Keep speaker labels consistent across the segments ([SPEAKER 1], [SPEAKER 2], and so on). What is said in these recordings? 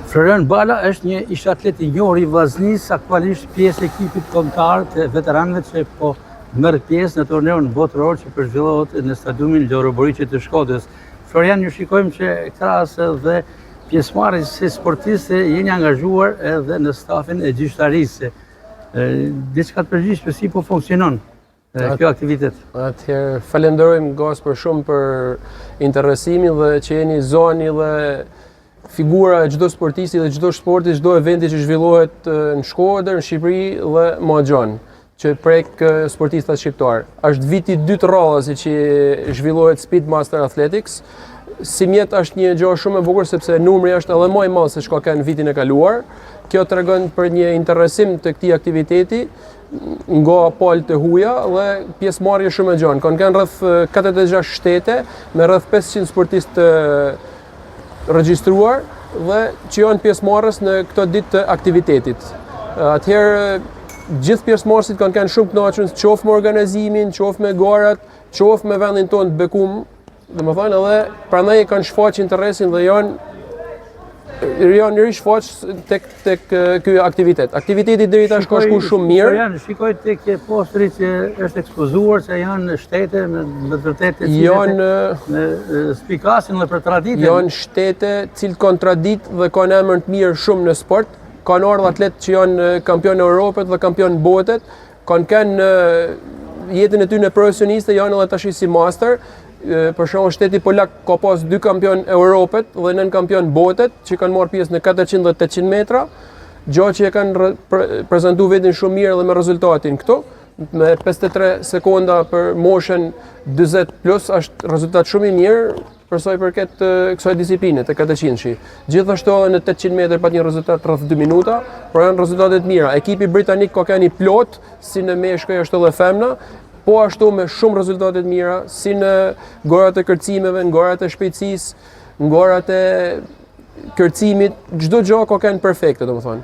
[SPEAKER 1] Florian Bala është një ish atlet i njohur i Vllaznisë, aktualisht pjesë e ekipit kombëtar të veteranëve që po merr pjesë në turneun botëror që përzhvillohet në stadiumin Loro Boriçi të Shkodrës. Florian, ju shikojmë që krahas dhe pjesëmarrjes si sportiste jeni angazhuar edhe në stafin e gjyqtarisë. Diçka të përgjithshme si po funksionon kjo aktivitet?
[SPEAKER 2] Atëherë falenderojmë Gas për shumë për interesimin dhe që jeni zoni dhe figura e çdo sportisti dhe çdo sporti, çdo eventi që zhvillohet në Shkodër, në Shqipëri dhe më gjanë, që prek sportistat shqiptar. Është viti 2 të radhës që zhvillohet Speedmaster Athletics. Si mjet është një gjë shumë e bukur sepse numri është edhe më i madh se çka ka në vitin e kaluar. Kjo tregon për një interesim të këtij aktiviteti nga palë të huaja dhe pjesëmarrje shumë e gjanë. Kanë rreth 46 shtete me rreth 500 sportistë regjistruar dhe që janë pjesëmarrës në këto ditë të aktivitetit. Atëherë gjithë pjesëmarrësit kanë shumë të kënaqur, qoftë me organizimin, qoftë me garat, qoftë me vendin tonë të bekuar, domethënë edhe prandaj kanë shfaqur interesin dhe janë rishfaq tek ky aktivitet. Aktiviteti deri tash ka shkuar shumë mirë.
[SPEAKER 1] Janë shikoj tek posteri që është ekspozuar se janë shtete me të vërtetë në spikasin dhe për traditën.
[SPEAKER 2] Janë shtete cilët kanë traditë dhe kanë emër të mirë shumë në sport. Kanë ardhur atletë që janë kampion Europës dhe kampion botët, kanë jetën e tyre profesioniste, janë edhe tash si master. Për shembull shteti polak ka pas 2 kampion Europët dhe 9 kampion botët që kanë marrë pjesë në 400 dhe 800 metra, gjë që e kanë prezantuar veten shumë mirë dhe me rezultatin këtu, me 53 sekonda për moshën 40+ është rezultat shumë i mirë për sa i përket kësaj disipline të 400-shi. Gjithashtu edhe në 800 metër pat një rezultat rreth 2 minuta, por janë rezultate të mira. Ekipi britanik ka qenë plot si në meshkuj ashtu edhe femna, po ashtu me shumë rezultate të mira, si në gorat e kërcimeve, në gorat e shpejtësisë, në gorat e kërcimit, çdo gjë ka qenë perfekte, domethënë.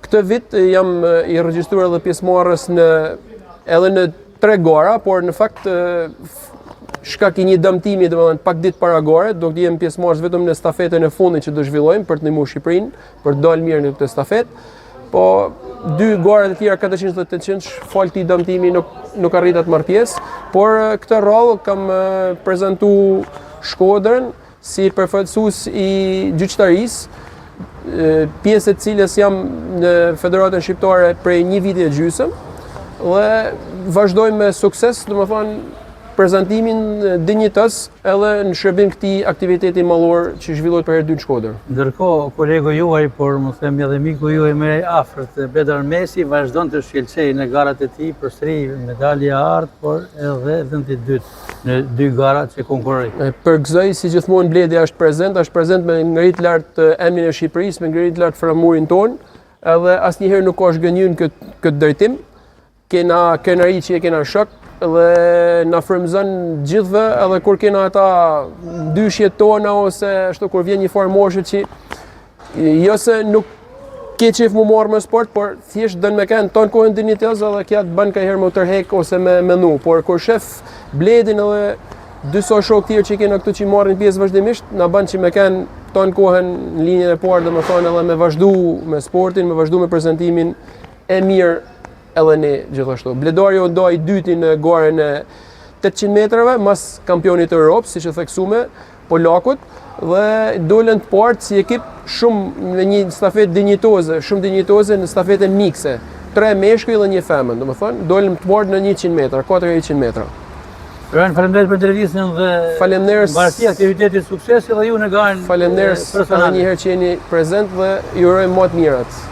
[SPEAKER 2] Këtë vit jam i regjistruar edhe pjesëmarrës edhe në 3 gara, por në fakt shkak i një dëmtimi, domethënë pak ditë para garet, do të jem pjesëmarrës vetëm në stafetën e fundit që do zhvillojmë për të ndihmuar Shqipërinë, për të dalë mirë në këtë stafetë. Po 2 garat e tjera 400 dhe 800 fal këtij dëmtimi nuk arrita të marr pjesë, por këtë radhë kam prezantuar Shkodrën si përfaqësues i gjyqtarisë, pjesë e cilës jam në Federatën Shqiptare prej 1 viti e gjysmë dhe vazhdoj me sukses, domethënë prezantimin dinjitos edhe në shërbim këtij aktiviteti mallor që zhvillohet për herë dytë në Shkodër.
[SPEAKER 1] Ndërkohë, kolegu juaj, por më them edhe miku juaj më i afërt, Bedar Mesi, vazhdon të shkëlqejë në garat e tij, përsëri medalje e art, por edhe vendi i dytë në 2 gara që konkurroi.
[SPEAKER 2] Për gëzoj, si gjithmonë Bledi është prezent me ngrit lart emrin e Shqipërisë, me ngrit lart framurin ton, edhe asnjëherë nuk ka zgënjur këtë drejtim. Kena kënaqëri që e kena shok dhe na frymëzon gjithëve edhe kur kena ata dyshjet tona ose ashtu kur vjen një farë moshe që jo se nuk ke qef mu marrë me sport, por thjesht dën me kanë ton kohën dinjitoze dhe kja të bën kanjëherë më tërhek ose me mendu. Por kur shef Bledin edhe 2 shokë tjerë që kena këtu që marrin pjesë vazhdimisht, na bën që me kanë ton kohën në linjën e parë, domethënë edhe me vazhdu me sportin, me vazhdu me prezantimin e mirë edhe ne gjithashtu. Bledari u ndoi 2 në garën e 800 metrave, mas kampionit të Europës, siç e theksuame, polakut, dhe dolën të parë si ekip shumë në një stafetë dinjitoze, shumë dinjitoze në stafetën mikse. 3 meshkuj dhe 1 femër, domethënë dolëm të parë në 100 metra, 400 metra.
[SPEAKER 1] Faleminderit për intervistën dhe mbarësi aktivitetit suksesi dhe ju në garën personale.
[SPEAKER 2] Faleminderit edhe një herë që jeni prezent dhe ju urojmë më të mirat.